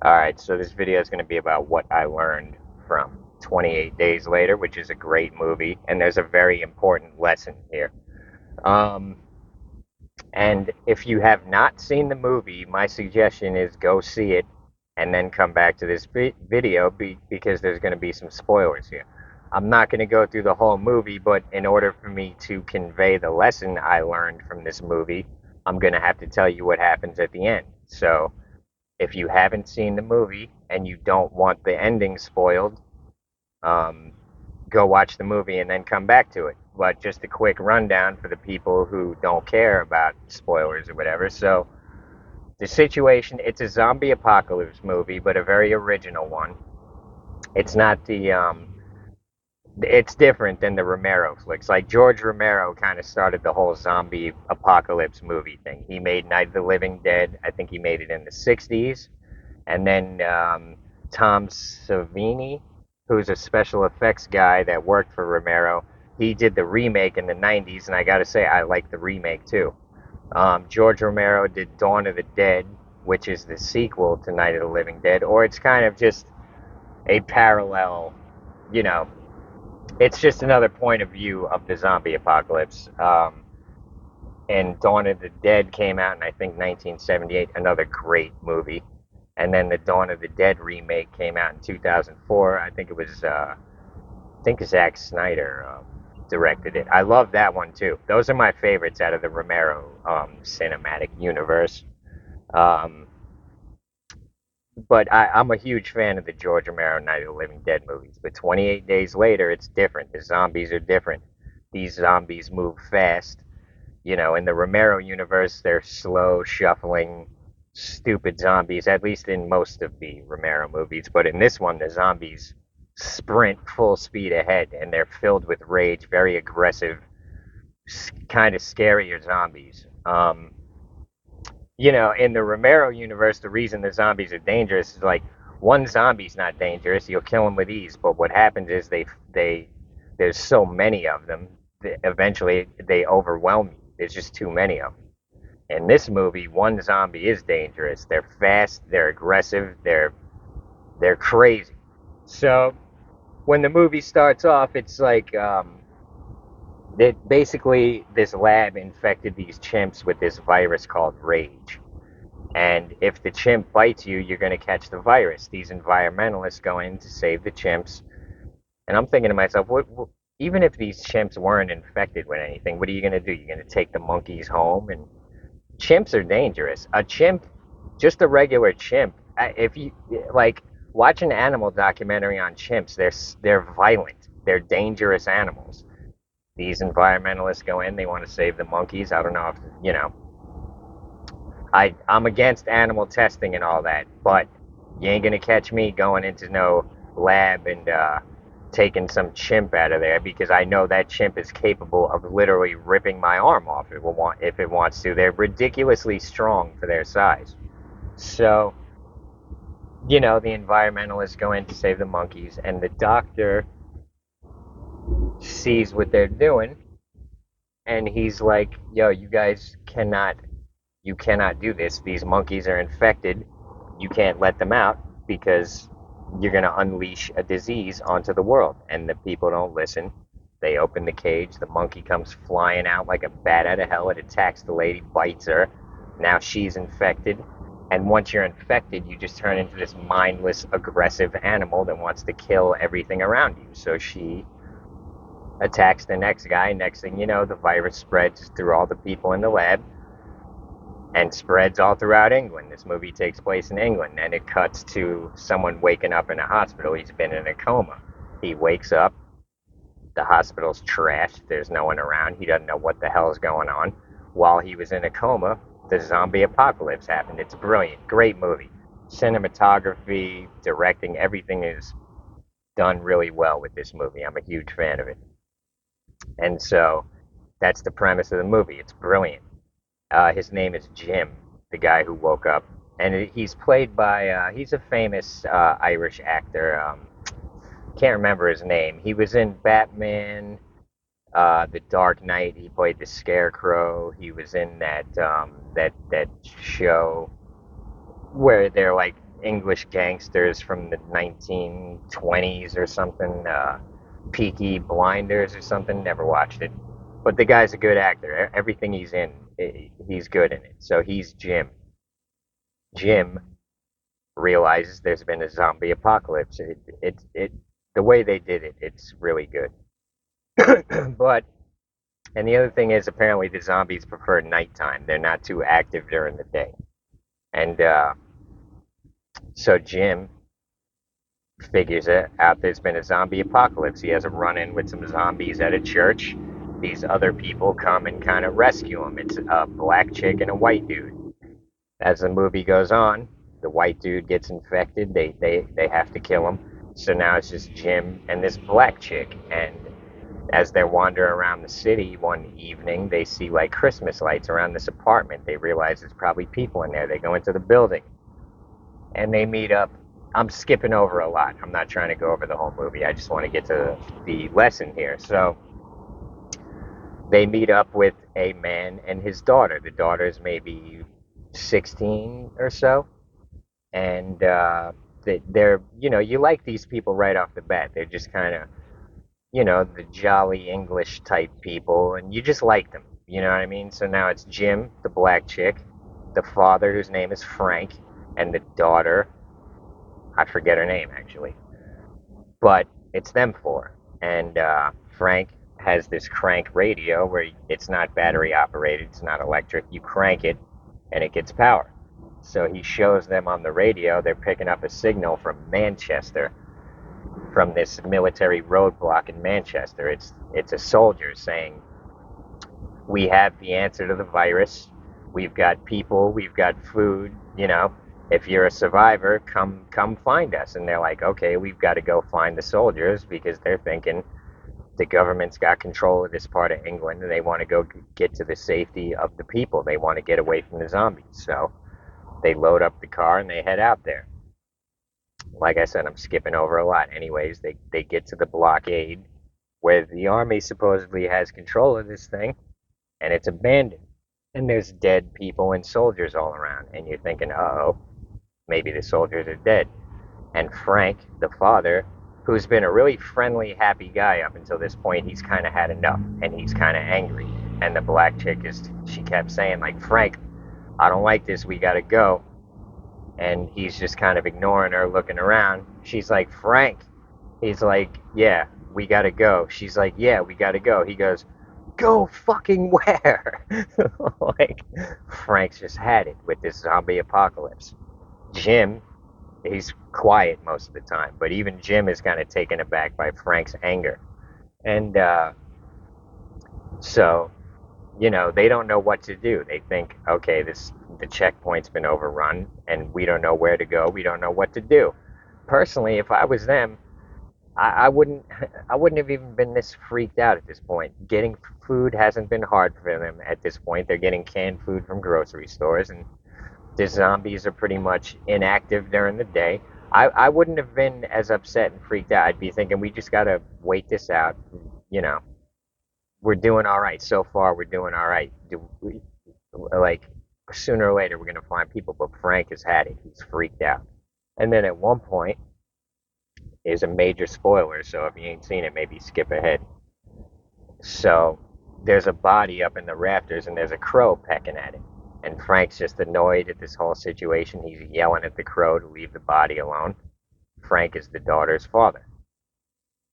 Alright, so this video is going to be about what I learned from 28 Days Later, which is a great movie, and there's a very important lesson here. Um, and if you have not seen the movie, my suggestion is go see it and then come back to this video because there's going to be some spoilers here. I'm not going to go through the whole movie, but in order for me to convey the lesson I learned from this movie, I'm going to have to tell you what happens at the end. So, if you haven't seen the movie and you don't want the ending spoiled, um, go watch the movie and then come back to it. But just a quick rundown for the people who don't care about spoilers or whatever. So, the situation, it's a zombie apocalypse movie, but a very original one. It's not it's different than the Romero flicks. Like George Romero kind of started the whole zombie apocalypse movie thing. He made Night of the Living Dead. I think he made it in the 60s. And then Tom Savini, who's a special effects guy that worked for Romero, he did the remake in the 90s, and I gotta say, I like the remake too. George Romero did Dawn of the Dead, which is the sequel to Night of the Living Dead, or it's kind of just a parallel, you know, it's just another point of view of the zombie apocalypse. And Dawn of the Dead came out in I think 1978, another great movie. And then the Dawn of the Dead remake came out in 2004. I think it was I think Zack Snyder directed it. I love that one too. Those are my favorites out of the Romero cinematic universe. Um, but I'm a huge fan of the George Romero Night of the Living Dead movies. But 28 Days Later, it's different. The zombies are different. These zombies move fast. You know, in the Romero universe, they're slow, shuffling, stupid zombies, at least in most of the Romero movies. But in this one, the zombies sprint full speed ahead and they're filled with rage, very aggressive, kind of scarier zombies. You know, in the Romero universe, the reason the zombies are dangerous is like one zombie's not dangerous, you'll kill them with ease. But what happens is they there's so many of them, that eventually they overwhelm you. There's just too many of them. In this movie, one zombie is dangerous. They're fast, they're aggressive, they're crazy. So when the movie starts off, it's like that basically this lab infected these chimps with this virus called rage. And if the chimp bites you, you're going to catch the virus. These environmentalists go in to save the chimps. And I'm thinking to myself, even if these chimps weren't infected with anything, what are you going to do? You're going to take the monkeys home? And chimps are dangerous. A chimp, just a regular chimp, if you like watch an animal documentary on chimps, they're violent. They're dangerous animals. These environmentalists go in, they want to save the monkeys. I don't know if, you know, I'm against animal testing and all that, but you ain't gonna catch me going into no lab and taking some chimp out of there because I know that chimp is capable of literally ripping my arm off if it wants to. They're ridiculously strong for their size. So, you know, the environmentalists go in to save the monkeys, and the doctor sees what they're doing, and he's like, "Yo, you cannot do this. These monkeys are infected. You can't let them out because you're going to unleash a disease onto the world." And the people don't listen. They open the cage. The monkey comes flying out like a bat out of hell. It attacks the lady, bites her. Now she's infected. And once you're infected, you just turn into this mindless, aggressive animal that wants to kill everything around you. So she attacks the next guy. Next thing you know, the virus spreads through all the people in the lab and spreads all throughout England. This movie takes place in England, and it cuts to someone waking up in a hospital. He's been in a coma. He wakes up. The hospital's trashed. There's no one around. He doesn't know what the hell is going on. While he was in a coma, the zombie apocalypse happened. It's brilliant. Great movie. Cinematography, directing, everything is done really well with this movie. I'm a huge fan of it. And so that's the premise of the movie. It's brilliant. His name is Jim, the guy who woke up, and he's played by he's a famous Irish actor. Can't remember his name. He was in Batman, The Dark Knight. He played the Scarecrow. He was in that show where they're like English gangsters from the 1920s or something. Peaky Blinders or something. Never watched it, but the guy's a good actor. Everything he's in, he's good in it. So he's Jim. Jim realizes there's been a zombie apocalypse. The way they did it, it's really good. But and the other thing is apparently the zombies prefer nighttime. They're not too active during the day. And so Jim figures it out there's been a zombie apocalypse. He has a run in with some zombies at a church. These other people come and kind of rescue him. It's a black chick and a white dude. As the movie goes on, the white dude gets infected. They have to kill him. So now it's just Jim and this black chick. And as they're wandering around the city one evening, they see like Christmas lights around this apartment. They realize there's probably people in there. They go into the building and they meet up. I'm skipping over a lot. I'm not trying to go over the whole movie. I just want to get to the lesson here. So they meet up with a man and his daughter. The daughter's maybe 16 or so. And they're, you like these people right off the bat. They're just kind of, the jolly English type people, and you just like them. You know what I mean? So now it's Jim, the black chick, the father, whose name is Frank, and the daughter, I forget her name actually, but it's them four. And Frank has this crank radio where it's not battery operated, it's not electric. You crank it, and it gets power. So he shows them on the radio. They're picking up a signal from Manchester, from this military roadblock in Manchester. It's a soldier saying, "We have the answer to the virus. We've got people. We've got food. If you're a survivor, come find us." And they're like, "Okay, we've got to go find the soldiers," because they're thinking the government's got control of this part of England and they want to go get to the safety of the people. They want to get away from the zombies. So they load up the car and they head out there. Like I said, I'm skipping over a lot. Anyways, they get to the blockade where the army supposedly has control of this thing, and it's abandoned. And there's dead people and soldiers all around. And you're thinking, uh oh, maybe the soldiers are dead. And Frank, the father, who's been a really friendly, happy guy up until this point, he's kind of had enough. And he's kind of angry. And the black chick she kept saying, like, "Frank, I don't like this. We got to go." And he's just kind of ignoring her, looking around. She's like, "Frank." He's like, "Yeah, we gotta go." She's like, "Yeah, we gotta go." He goes, "Go fucking where?" Like, Frank's just had it with this zombie apocalypse. Jim, he's quiet most of the time, but even Jim is kind of taken aback by Frank's anger. And so they don't know what to do. They think, okay, the checkpoint's been overrun, and we don't know where to go. We don't know what to do. Personally, if I was them, I wouldn't, I wouldn't have even been this freaked out at this point. Getting food hasn't been hard for them at this point. They're getting canned food from grocery stores, and the zombies are pretty much inactive during the day. I wouldn't have been as upset and freaked out. I'd be thinking, we just gotta wait this out. You know, we're doing all right so far. We're doing all right. Like, sooner or later we're gonna find people. But Frank has had it. He's freaked out. And then at one point is a major spoiler. So if you ain't seen it, maybe skip ahead. So there's a body up in the rafters, and there's a crow pecking at it. And Frank's just annoyed at this whole situation. He's yelling at the crow to leave the body alone. Frank is the daughter's father.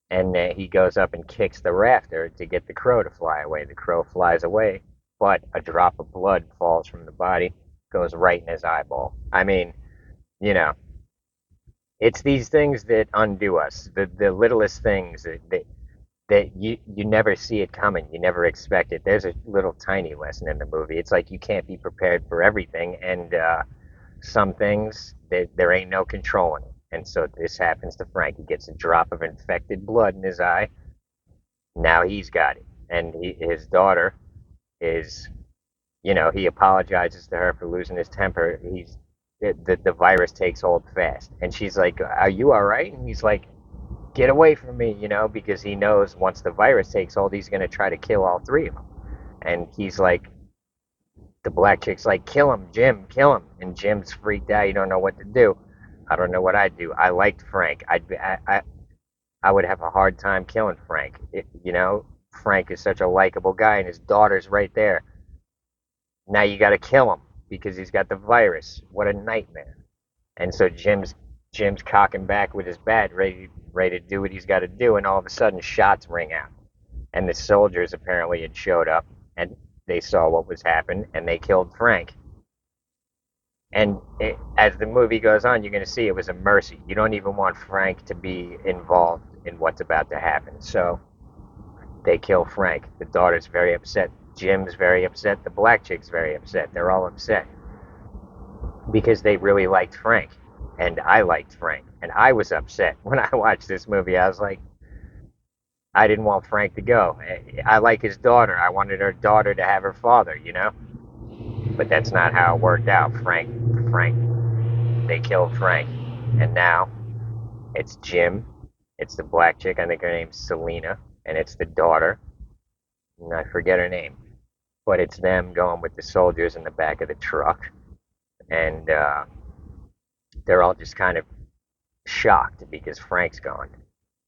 And he goes up and kicks the rafter to get the crow to fly away. The crow flies away, but a drop of blood falls from the body, goes right in his eyeball. I mean, you know, it's these things that undo us. The littlest things that you never see it coming. You never expect it. There's a little tiny lesson in the movie. It's like you can't be prepared for everything, and some things there ain't no controlling it. And so this happens to Frank. He gets a drop of infected blood in his eye. Now he's got it, and his daughter is, he apologizes to her for losing his temper. The virus takes hold fast, and she's like, "Are you all right?" And he's like, "Get away from me," because he knows once the virus takes hold, he's going to try to kill all three of them. And he's like, the black chick's like, "Kill him, Jim, kill him." And Jim's freaked out. You don't know what to do. I don't know what I'd do. I liked Frank. I would have a hard time killing Frank. Frank is such a likable guy, and his daughter's right there. Now you got to kill him because he's got the virus. What a nightmare! And so Jim's cocking back with his bat, ready to do what he's got to do, and all of a sudden shots ring out, and the soldiers apparently had showed up, and they saw what was happening, and they killed Frank. And as the movie goes on, you're going to see it was a mercy. You don't even want Frank to be involved in what's about to happen. So they kill Frank. The daughter's very upset. Jim's very upset. The black chick's very upset. They're all upset because they really liked Frank. And I liked Frank. And I was upset when I watched this movie. I was like, I didn't want Frank to go. I like his daughter. I wanted her daughter to have her father. But that's not how it worked out. Frank, they killed Frank. And now it's Jim. It's the black chick. I think her name's Selena. And it's the daughter. And I forget her name. But it's them going with the soldiers in the back of the truck. And they're all just kind of shocked because Frank's gone.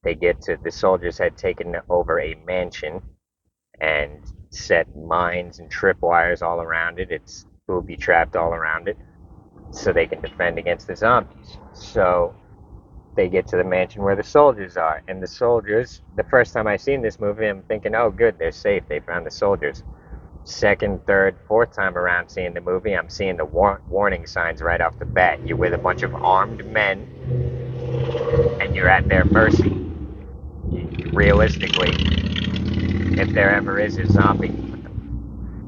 The soldiers had taken over a mansion and set mines and tripwires all around it. It's booby trapped all around it so they can defend against the zombies. So they get to the mansion where the soldiers are. And the soldiers, the first time I seen this movie, I'm thinking, oh, good, they're safe. They found the soldiers. Second, third, fourth time around seeing the movie, I'm seeing the warning signs right off the bat. You're with a bunch of armed men and you're at their mercy. Realistically, if there ever is a zombie,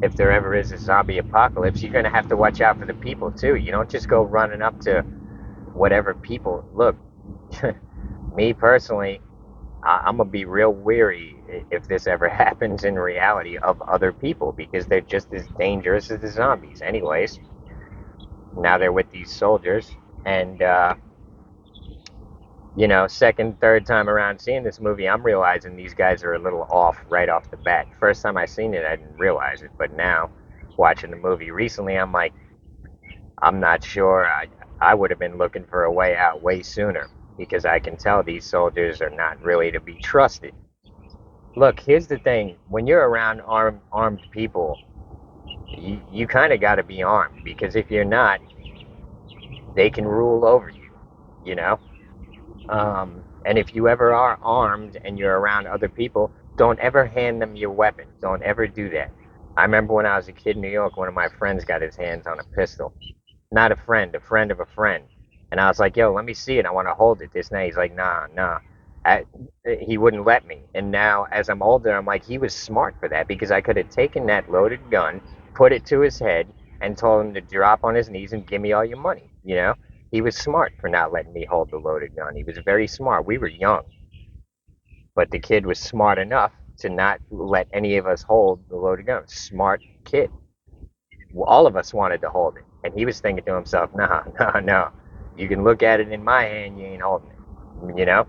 if there ever is a zombie apocalypse, you're going to have to watch out for the people too. You don't just go running up to whatever people. Look, me personally, I'm going to be real weary if this ever happens in reality of other people because they're just as dangerous as the zombies. Anyways, now they're with these soldiers, and second, third time around seeing this movie, I'm realizing these guys are a little off right off the bat. First time I seen it, I didn't realize it, but now watching the movie recently, I'm like, I'm not sure. I would have been looking for a way out way sooner because I can tell these soldiers are not really to be trusted. Look, here's the thing: when you're around armed people, you kind of got to be armed because if you're not, they can rule over you. You know. And if you ever are armed and you're around other people, don't ever hand them your weapon. Don't ever do that. I remember when I was a kid in New York, one of my friends got his hands on a pistol. Not a friend of a friend. And I was like, yo, let me see it. I want to hold it. This night, he's like, nah, nah. I, he wouldn't let me. And now, as I'm older, I'm like, he was smart for that because I could have taken that loaded gun, put it to his head, and told him to drop on his knees and give me all your money. He was smart for not letting me hold the loaded gun. He was very smart. We were young, but the kid was smart enough to not let any of us hold the loaded gun. Smart kid. All of us wanted to hold it, and he was thinking to himself, "Nah, nah, no. You can look at it in my hand. You ain't holding it."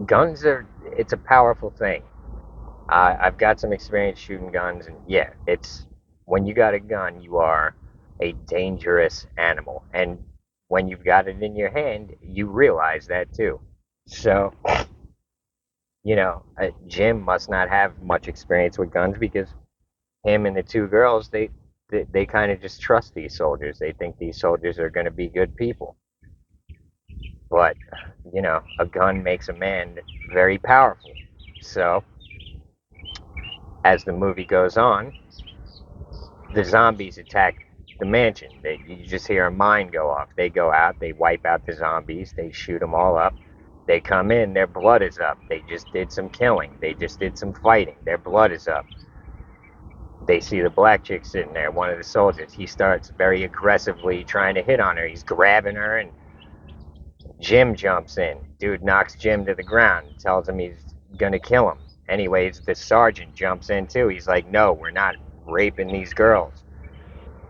Guns are. It's a powerful thing. I've got some experience shooting guns, and yeah, it's when you got a gun, you are a dangerous animal, and when you've got it in your hand, you realize that too. So, Jim must not have much experience with guns because him and the two girls, they kind of just trust these soldiers. They think these soldiers are going to be good people, but a gun makes a man very powerful. So, as the movie goes on, the zombies attack the mansion. You just hear a mine go off. They go out, they wipe out the zombies, they shoot them all up. They come in, their blood is up. They just did some killing. They just did some fighting. Their blood is up. They see the black chick sitting there, one of the soldiers. He starts very aggressively trying to hit on her. He's grabbing her, and Jim jumps in. Dude knocks Jim to the ground, tells him he's gonna kill him. Anyways, the sergeant jumps in too. He's like, no, we're not raping these girls.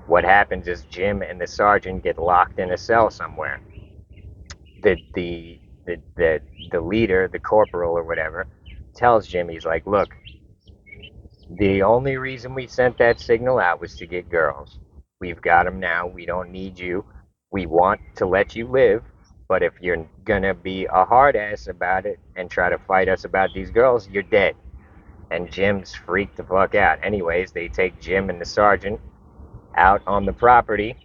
What happens is Jim and the sergeant get locked in a cell somewhere. The leader, the corporal or whatever, tells Jim, he's like, look, the only reason we sent that signal out was to get girls. We've got them now. We don't need you. We want to let you live, but if you're gonna be a hard ass about it and try to fight us about these girls, you're dead. And Jim's freaked the fuck out. Anyways, they take Jim and the sergeant out on the property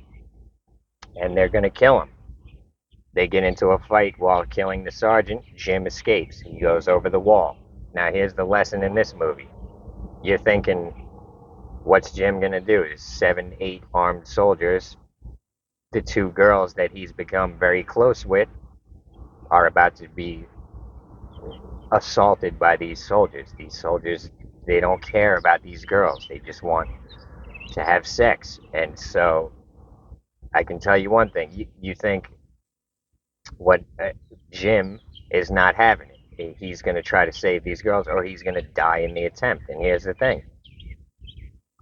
and they're gonna kill him. They get into a fight while killing the sergeant. Jim escapes. He goes over the wall. Now, here's the lesson in this movie. You're thinking, what's Jim gonna do? Is seven, eight armed soldiers, the two girls that he's become very close with, are about to be assaulted by these soldiers. These soldiers, they don't care about these girls. They just want to have sex. And so I can tell you one thing. You think what Jim is not having it. He's going to try to save these girls or he's going to die in the attempt. And here's the thing.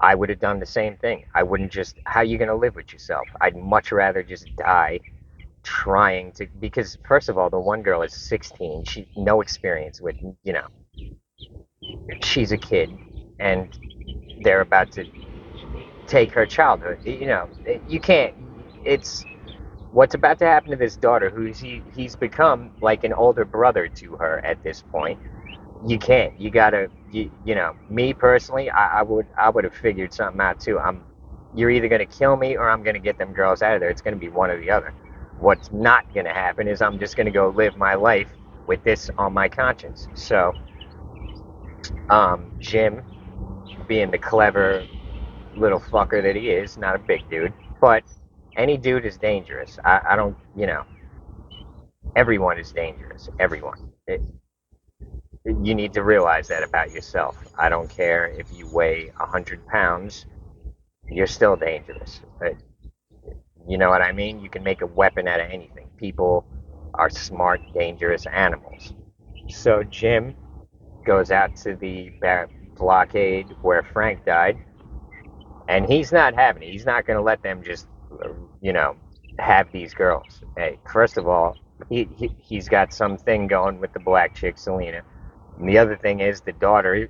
I would have done the same thing. I wouldn't just, how are you going to live with yourself? I'd much rather just die trying to, because first of all, the one girl is 16. She no experience with, she's a kid and they're about to take her childhood. You can't, it's, what's about to happen to this daughter who's he's become like an older brother to her at this point. You can't. You gotta. Me personally, I would have figured something out too. You're either gonna kill me or I'm gonna get them girls out of there. It's gonna be one or the other. What's not gonna happen is I'm just gonna go live my life with this on my conscience. So, Jim, being the clever little fucker that he is, not a big dude, but any dude is dangerous. I don't. Everyone is dangerous. Everyone. You need to realize that about yourself. I don't care if you weigh 100 pounds, you're still dangerous. You know what I mean? You can make a weapon out of anything. People are smart, dangerous animals. So Jim goes out to the blockade where Frank died, and he's not having it. He's not going to let them just, you know, have these girls. Hey, first of all, he's got something going with the black chick, Selena. And the other thing is the daughter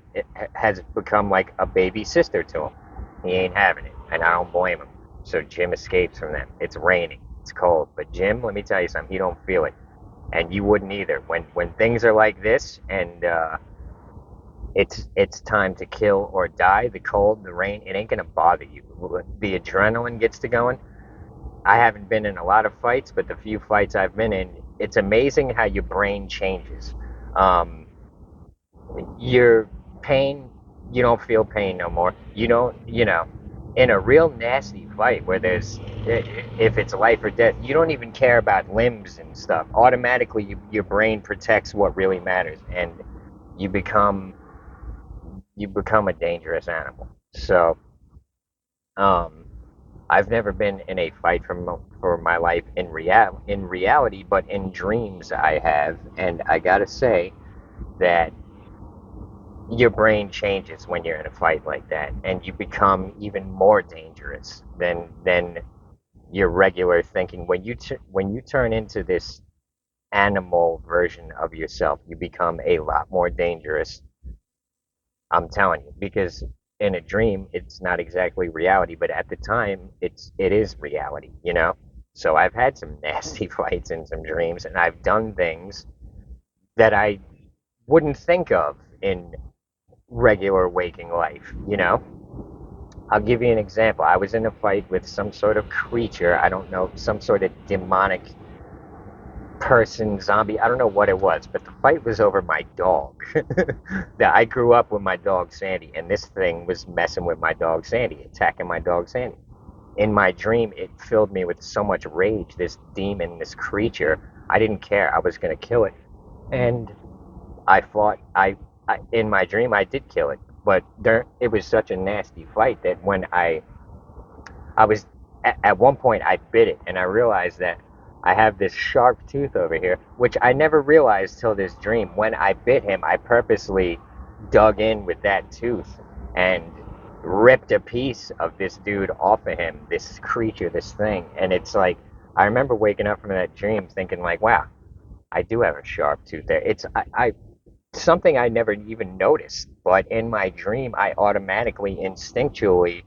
has become like a baby sister to him. He ain't having it, and I don't blame him. So Jim escapes from them. It's raining, it's cold, but Jim, let me tell you something. He don't feel it, and you wouldn't either. When things are like this, and it's time to kill or die, the cold, the rain, it ain't gonna bother you. The adrenaline gets to going. I haven't been in a lot of fights, but the few fights I've been in, it's amazing how your brain changes. Um, your pain, you don't feel pain no more. You don't, in a real nasty fight where there's, if it's life or death, you don't even care about limbs and stuff. Automatically, your brain protects what really matters, and you become you become a dangerous animal. So, um, I've never been in a fight for my life in reality, but in dreams I have, and I gotta say that your brain changes when you're in a fight like that, and you become even more dangerous than your regular thinking. When you turn into this animal version of yourself, you become a lot more dangerous. I'm telling you, because in a dream, it's not exactly reality, but at the time, it is reality. So I've had some nasty fights in some dreams, and I've done things that I wouldn't think of in regular waking life. I'll give you an example. I was in a fight with some sort of creature. I don't know, some sort of demonic person, zombie. I don't know what it was, but the fight was over my dog. That I grew up with my dog Sandy, and this thing was messing with my dog Sandy, attacking my dog Sandy. In my dream, it filled me with so much rage. This demon, this creature, I didn't care. I was gonna kill it, and I fought. I in my dream, I did kill it, but it was such a nasty fight that when I was at one point I bit it, and I realized that I have this sharp tooth over here, which I never realized till this dream. When I bit him, I purposely dug in with that tooth and ripped a piece of this dude off of him, this creature, this thing. And it's like I remember waking up from that dream thinking like, wow, I do have a sharp tooth there. It's I something I never even noticed, but in my dream I automatically instinctually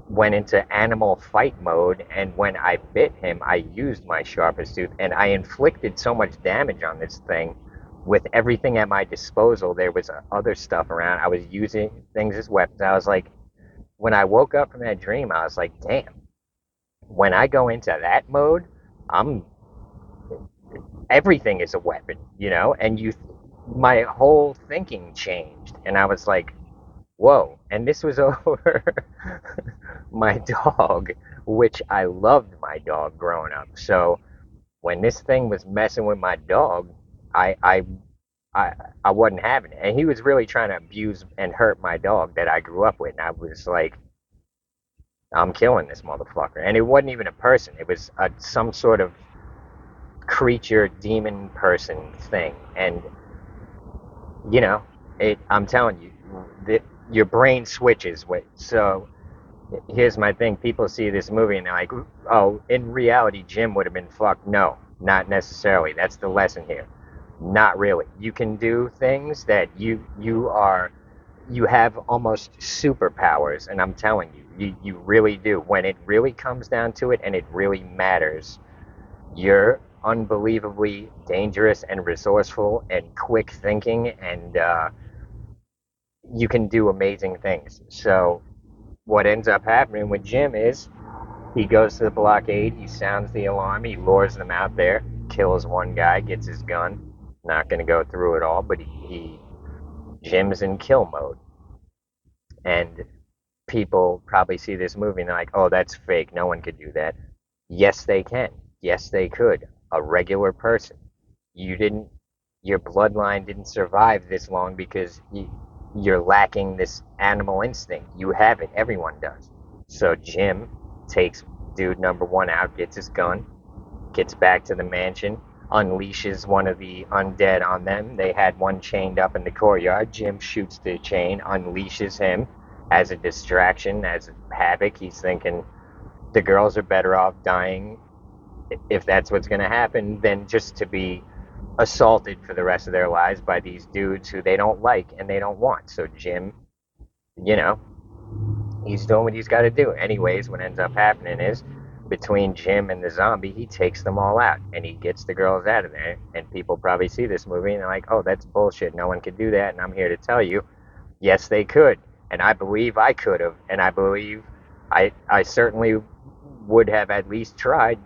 went into animal fight mode, and when I bit him, I used my sharpest tooth, and I inflicted so much damage on this thing with everything at my disposal. There was other stuff around. I was using things as weapons. I was like, when I woke up from that dream, I was like, damn, when I go into that mode, I'm everything is a weapon, and my whole thinking changed, and I was like, whoa. And this was over my dog, which I loved my dog growing up. So when this thing was messing with my dog, I I I, I wasn't having it. And he was really trying to abuse and hurt my dog that I grew up with. And I was like, I'm killing this motherfucker. And it wasn't even a person. It was some sort of creature, demon person thing. And you know, I'm telling you, your brain switches. So here's my thing. People see this movie and they're like, oh, in reality, Jim would have been fucked. No, not necessarily. That's the lesson here. Not really. You can do things that you have almost superpowers, and I'm telling you, you really do. When it really comes down to it and it really matters, you're unbelievably dangerous and resourceful and quick thinking, and you can do amazing things. So what ends up happening with Jim is he goes to the blockade, he sounds the alarm, he lures them out there, kills one guy, gets his gun. Not going to go through it all, but Jim's in kill mode. And people probably see this movie and they're like, oh, that's fake. No one could do that. Yes, they can. Yes, they could. A regular person. You didn't, your bloodline didn't survive this long because you're lacking this animal instinct. You have it. Everyone does. So Jim takes dude number one out, gets his gun, gets back to the mansion, unleashes one of the undead on them. They had one chained up in the courtyard. Jim shoots the chain, unleashes him as a distraction, as havoc. He's thinking the girls are better off dying if that's what's going to happen than just to be assaulted for the rest of their lives by these dudes who they don't like and they don't want. So Jim, you know, he's doing what he's got to do. Anyways, what ends up happening is between Jim and the zombie, he takes them all out and he gets the girls out of there. And people probably see this movie and they're like, oh, that's bullshit. No one could do that. And I'm here to tell you, yes, they could. And I believe I could have. And I believe I certainly would have at least tried.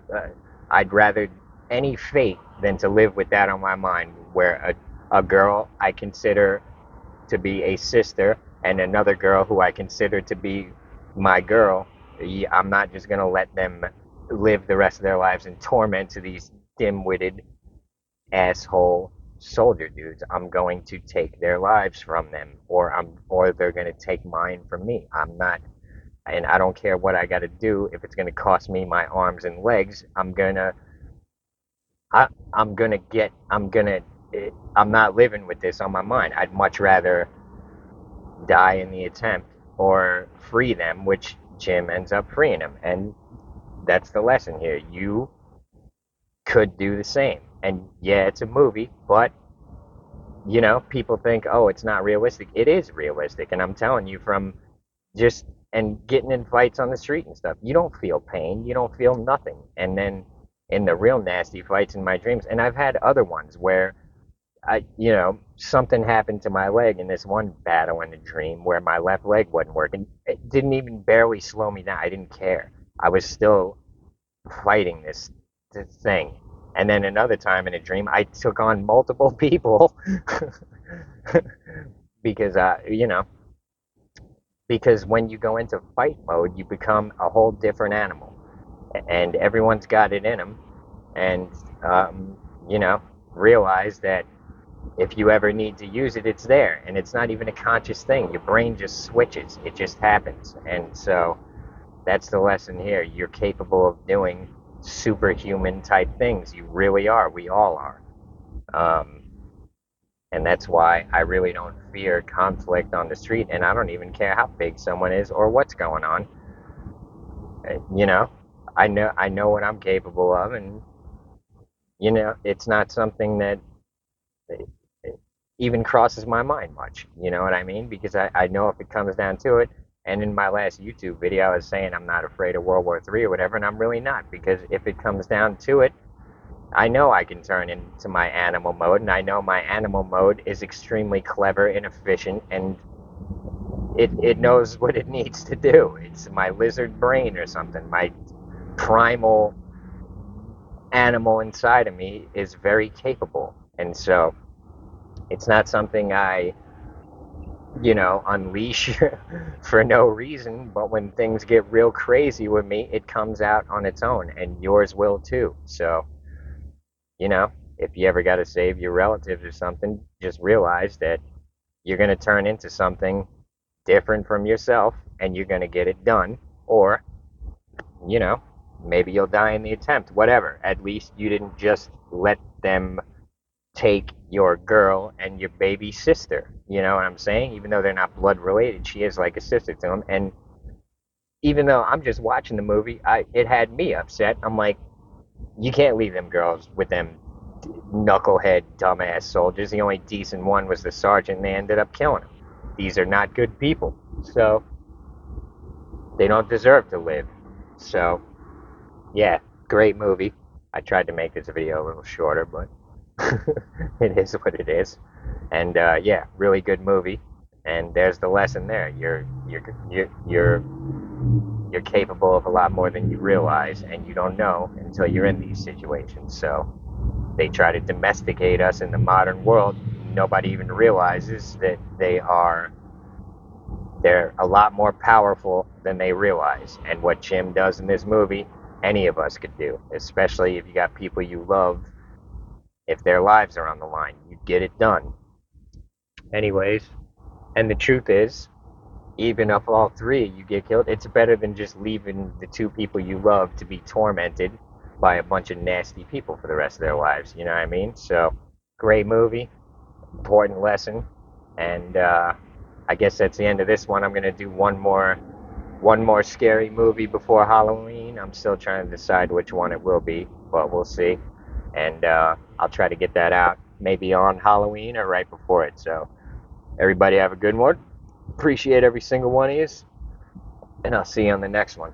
I'd rather any fate than to live with that on my mind where a girl I consider to be a sister and another girl who I consider to be my girl, I'm not just going to let them live the rest of their lives in torment to these dim-witted asshole soldier dudes. I'm going to take their lives from them, or they're going to take mine from me. I'm not, and I don't care what I got to do. If it's going to cost me my arms and legs, I'm gonna get, I'm not living with this on my mind. I'd much rather die in the attempt or free them, which Jim ends up freeing them. And that's the lesson here. You could do the same. And yeah, it's a movie, but people think, oh, it's not realistic. It is realistic. And I'm telling you, from just and getting in fights on the street and stuff, you don't feel pain, you don't feel nothing. And then in the real nasty fights in my dreams, and I've had other ones where something happened to my leg in this one battle in the dream where my left leg wasn't working. It didn't even barely slow me down. I didn't care. I was still fighting this thing. And then another time in a dream, I took on multiple people because, because when you go into fight mode, you become a whole different animal. And everyone's got it in them. And, um, you know, realize that if you ever need to use it, it's there. And it's not even a conscious thing. Your brain just switches, it just happens. And so that's the lesson here. You're capable of doing superhuman type things. You really are. We all are. Um, and that's why I really don't fear conflict on the street. And I don't even care how big someone is or what's going on. You know, I know what I'm capable of, and it's not something that even crosses my mind much. You know what I mean? Because I know if it comes down to it, And in my last YouTube video, I was saying I'm not afraid of World War III or whatever, and I'm really not, because if it comes down to it, I know I can turn into my animal mode, and I know my animal mode is extremely clever and efficient, and it knows what it needs to do. It's my lizard brain or something. My primal animal inside of me is very capable. And so it's not something I, unleash for no reason, but when things get real crazy with me, it comes out on its own, and yours will too. So, you know, if you ever got to save your relatives or something, just realize that you're going to turn into something different from yourself and you're going to get it done. Or, you know, maybe you'll die in the attempt, whatever. At least you didn't just let them take your girl and your baby sister. You know what I'm saying? Even though they're not blood related, she is like a sister to him. And even though I'm just watching the movie, it had me upset. I'm like, you can't leave them girls with them knucklehead dumbass soldiers. The only decent one was the sergeant, and they ended up killing him. These are not good people, so they don't deserve to live. So yeah, great movie. I tried to make this video a little shorter, but it is what it is. And yeah, really good movie. And there's the lesson there. You're capable of a lot more than you realize, and you don't know until you're in these situations. So they try to domesticate us in the modern world. Nobody even realizes that they're a lot more powerful than they realize. And what Jim does in this movie, any of us could do, especially if you got people you love. If their lives are on the line, you get it done. Anyways, and the truth is, even if all three of you get killed, it's better than just leaving the two people you love to be tormented by a bunch of nasty people for the rest of their lives. You know what I mean? So, great movie, important lesson, and I guess that's the end of this one. I'm gonna do one more scary movie before Halloween. I'm still trying to decide which one it will be, but we'll see. And I'll try to get that out maybe on Halloween or right before it. So everybody have a good one. Appreciate every single one of you, and I'll see you on the next one.